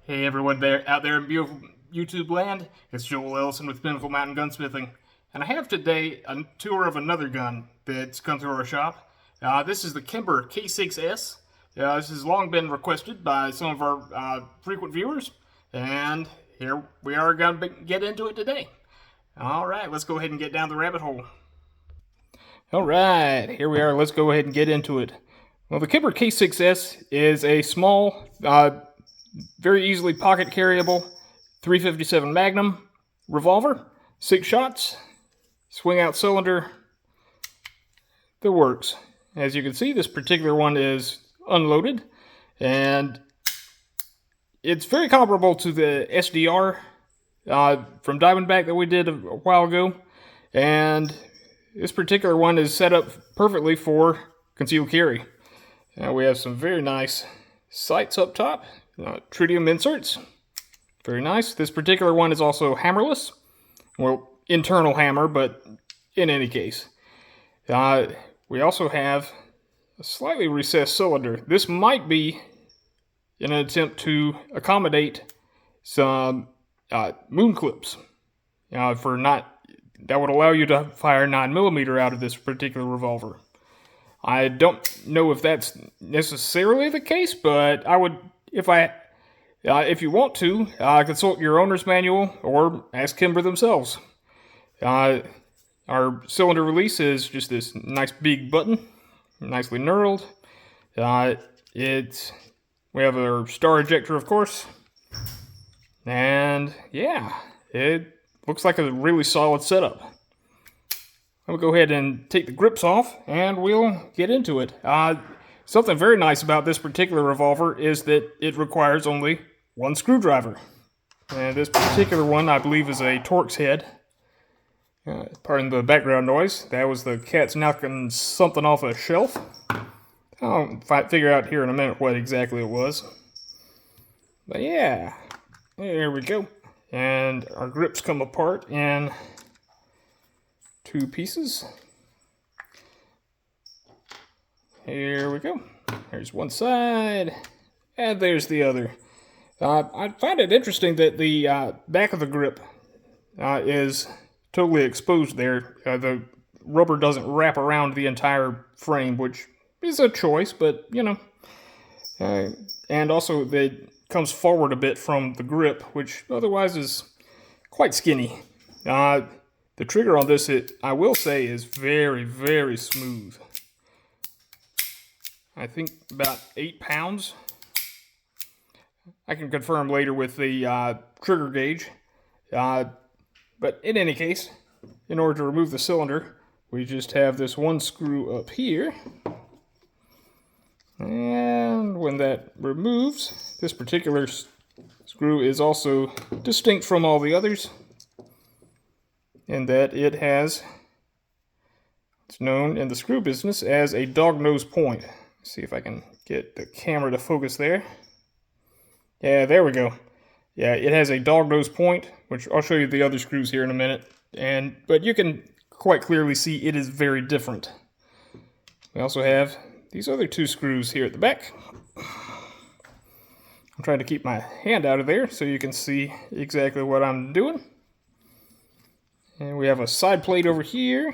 Hey everyone out there in beautiful YouTube land, it's Joel Ellison with Pinnacle Gunsmithing, and I have today a tour of another gun that's come through our shop. This is the Kimber K6S. This has long been requested by some of our frequent viewers, and here we are going to get into it today. Alright, let's go ahead and get down the rabbit hole. Alright, here we are, let's go ahead and get into it. Well, the Kimber K6S is a small, very easily pocket carryable 357 Magnum revolver, 6 shots, swing out cylinder, the works. As you can see, this particular one is unloaded, and it's very comparable to the SDR from Diamondback that we did a while ago, and this particular one is set up perfectly for concealed carry. Now we have some very nice sights up top, tritium inserts, very nice. This particular one is also hammerless, well, internal hammer, but in any case. We also have a slightly recessed cylinder. This might be in an attempt to accommodate some moon clips that would allow you to fire 9mm out of this particular revolver. I don't know if that's necessarily the case, but I would, if you want to, consult your owner's manual or ask Kimber themselves. Our cylinder release is just this nice big button, nicely knurled. We have our star ejector, of course, and yeah, it looks like a really solid setup. I'll go ahead and take the grips off, and we'll get into it. Something very nice about this particular revolver is that it requires only one screwdriver. And this particular one, I believe, is a Torx head. Pardon the background noise. That was the cat's knocking something off a shelf. I'll figure out here in a minute what exactly it was. But yeah, there we go. And our grips come apart in 2 pieces. Here we go. There's one side, and there's the other. I find it interesting that the back of the grip is totally exposed there. The rubber doesn't wrap around the entire frame, which is a choice, but you know. And also it comes forward a bit from the grip, which otherwise is quite skinny. The trigger on this, I will say, is very, very smooth. I think about 8 pounds. I can confirm later with the trigger gauge. But in any case, in order to remove the cylinder, we just have this one screw up here. And when that removes, this particular screw is also distinct from all the others, in that it has, it's known in the screw business as a dog nose point. Let's see if I can get the camera to focus there. Yeah, there we go. Yeah, it has a dog nose point, which I'll show you the other screws here in a minute. But you can quite clearly see it is very different. We also have these other 2 screws here at the back. I'm trying to keep my hand out of there so you can see exactly what I'm doing. And we have a side plate over here.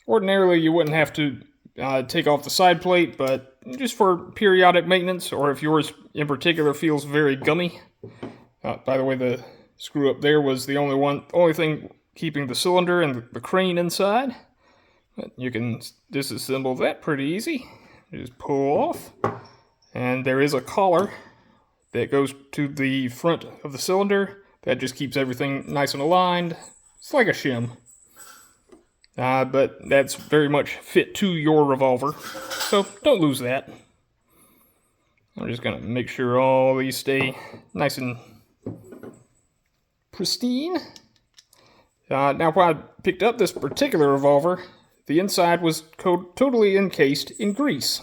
Ordinarily, you wouldn't have to take off the side plate, but just for periodic maintenance, or if yours in particular feels very gummy. By the way, the screw up there was the only thing keeping the cylinder and the crane inside. But you can disassemble that pretty easy. You just pull off, and there is a collar that goes to the front of the cylinder. That just keeps everything nice and aligned. It's like a shim. But that's very much fit to your revolver, so don't lose that. I'm just going to make sure all these stay nice and pristine. Now, when I picked up this particular revolver, the inside was totally encased in grease.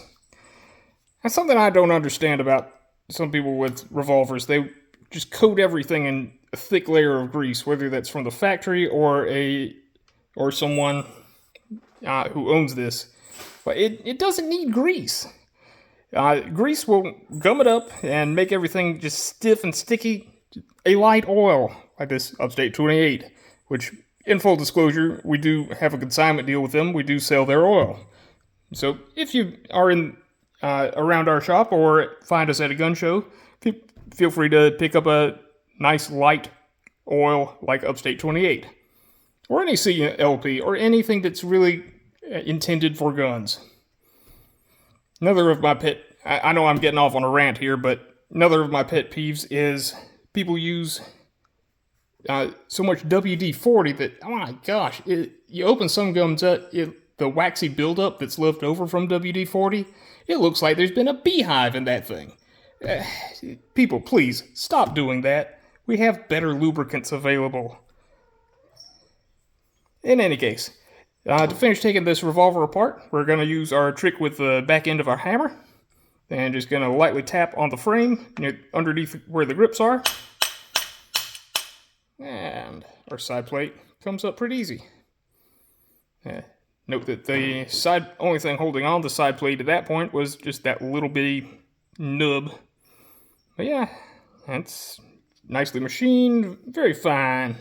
That's something I don't understand about some people with revolvers. They just coat everything in a thick layer of grease, whether that's from the factory or someone who owns this. But it doesn't need grease. Grease will gum it up and make everything just stiff and sticky. A light oil, like this Upstate 28, which, in full disclosure, we do have a consignment deal with them. We do sell their oil. So if you are in around our shop or find us at a gun show, feel free to pick up a nice light oil like Upstate 28. Or any CLP, or anything that's really intended for guns. Another of my I know I'm getting off on a rant here, but another of my pet peeves is people use so much WD-40 that, oh my gosh, you open some guns up, the waxy buildup that's left over from WD-40, it looks like there's been a beehive in that thing. People, please, stop doing that. We have better lubricants available. In any case, to finish taking this revolver apart, we're going to use our trick with the back end of our hammer. And just going to lightly tap on the frame underneath where the grips are. And our side plate comes up pretty easy. Note that the only thing holding on the side plate at that point was just that little bitty nub. But yeah, that's nicely machined, very fine.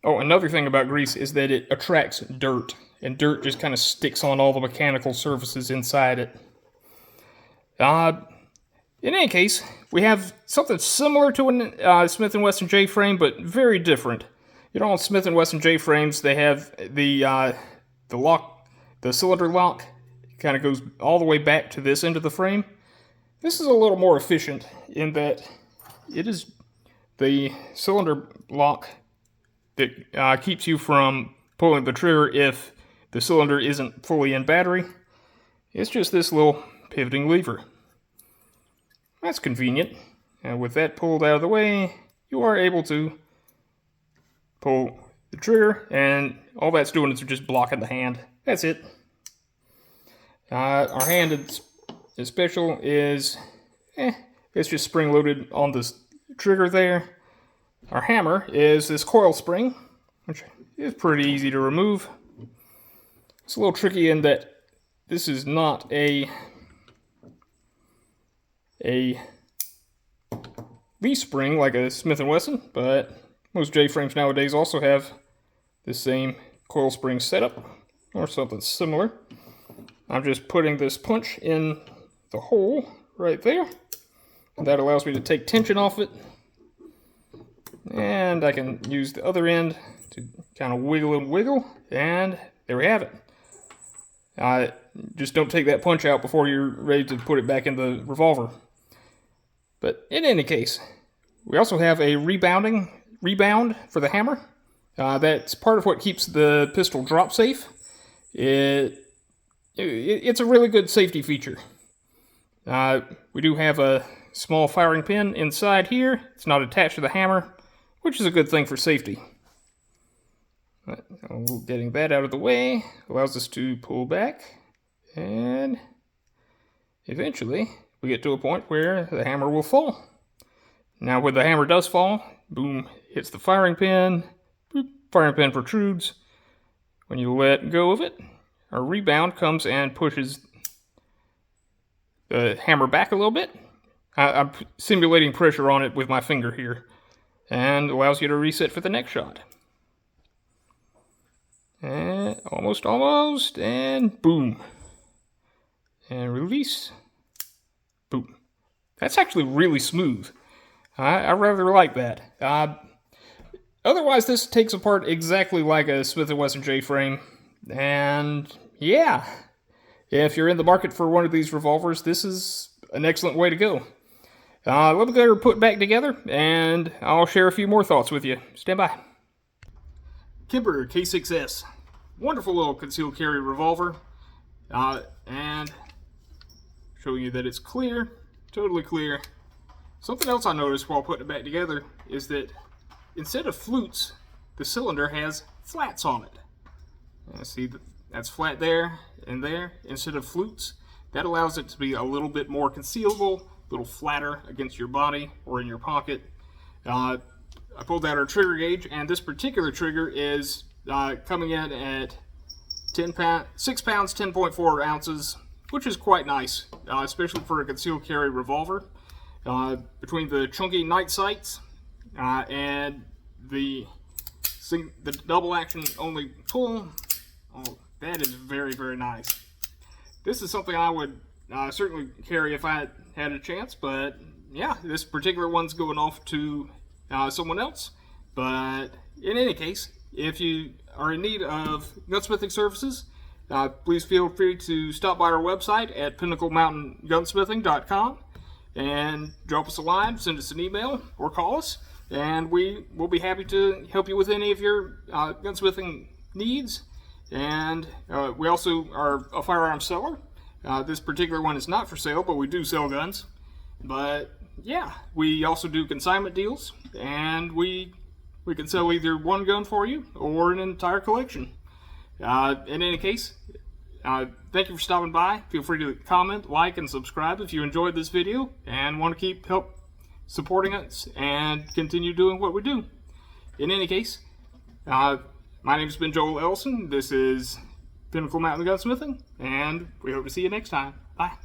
Oh, another thing about grease is that it attracts dirt, and dirt just kind of sticks on all the mechanical surfaces inside it. In any case, we have something similar to a Smith & Wesson J-frame, but very different. You know, on Smith & Wesson J-frames, they have the lock, the cylinder lock, kind of goes all the way back to this end of the frame. This is a little more efficient in that it is the cylinder lock that keeps you from pulling the trigger if the cylinder isn't fully in battery. It's just this little pivoting lever. That's convenient. And with that pulled out of the way, you are able to pull the trigger, and all that's doing is just blocking the hand. That's it. Our hand special is, it's just spring-loaded on the trigger there. Our hammer is this coil spring, which is pretty easy to remove. It's a little tricky in that this is not a leaf spring like a Smith & Wesson, but most J-frames nowadays also have the same coil spring setup, or something similar. I'm just putting this punch in the hole right there. That allows me to take tension off it. And I can use the other end to kind of wiggle and wiggle, and there we have it. Just don't take that punch out before you're ready to put it back in the revolver. But in any case, we also have a rebound for the hammer. That's part of what keeps the pistol drop safe. It's a really good safety feature. We do have a small firing pin inside here. It's not attached to the hammer, which is a good thing for safety. Getting that out of the way allows us to pull back, and eventually we get to a point where the hammer will fall. Now when the hammer does fall, boom, hits the firing pin, boop, firing pin protrudes. When you let go of it, our rebound comes and pushes the hammer back a little bit. I'm simulating pressure on it with my finger here, and allows you to reset for the next shot. And almost, and boom. And release. Boom. That's actually really smooth. I rather like that. Otherwise, this takes apart exactly like a Smith & Wesson J-frame. And yeah, if you're in the market for one of these revolvers, this is an excellent way to go. Let me get her put back together, and I'll share a few more thoughts with you. Stand by. Kimber K6S. Wonderful little concealed carry revolver. And showing you that it's clear, totally clear. Something else I noticed while putting it back together is that instead of flutes, the cylinder has flats on it. See, that's flat there and there instead of flutes. That allows it to be a little bit more concealable, a little flatter against your body or in your pocket. I pulled out our trigger gauge, and this particular trigger is coming in at 6 pounds, 10.4 ounces. which is quite nice, especially for a concealed carry revolver. Between the chunky night sights and the double action only pull, oh, that is very, very nice. This is something I would certainly carry if I had a chance, but yeah, this particular one's going off to someone else. But in any case, if you are in need of gunsmithing services, please feel free to stop by our website at pinnaclemountaingunsmithing.com and drop us a line, send us an email, or call us, and we will be happy to help you with any of your gunsmithing needs. And we also are a firearm seller. This particular one is not for sale, but we do sell guns. But yeah, we also do consignment deals, and we can sell either one gun for you or an entire collection. In any case, thank you for stopping by. Feel free to comment, like, and subscribe if you enjoyed this video and want to help supporting us and continue doing what we do. In any case, my name has been Joel Ellison. This is Pinnacle Mountain Gunsmithing, and we hope to see you next time. Bye.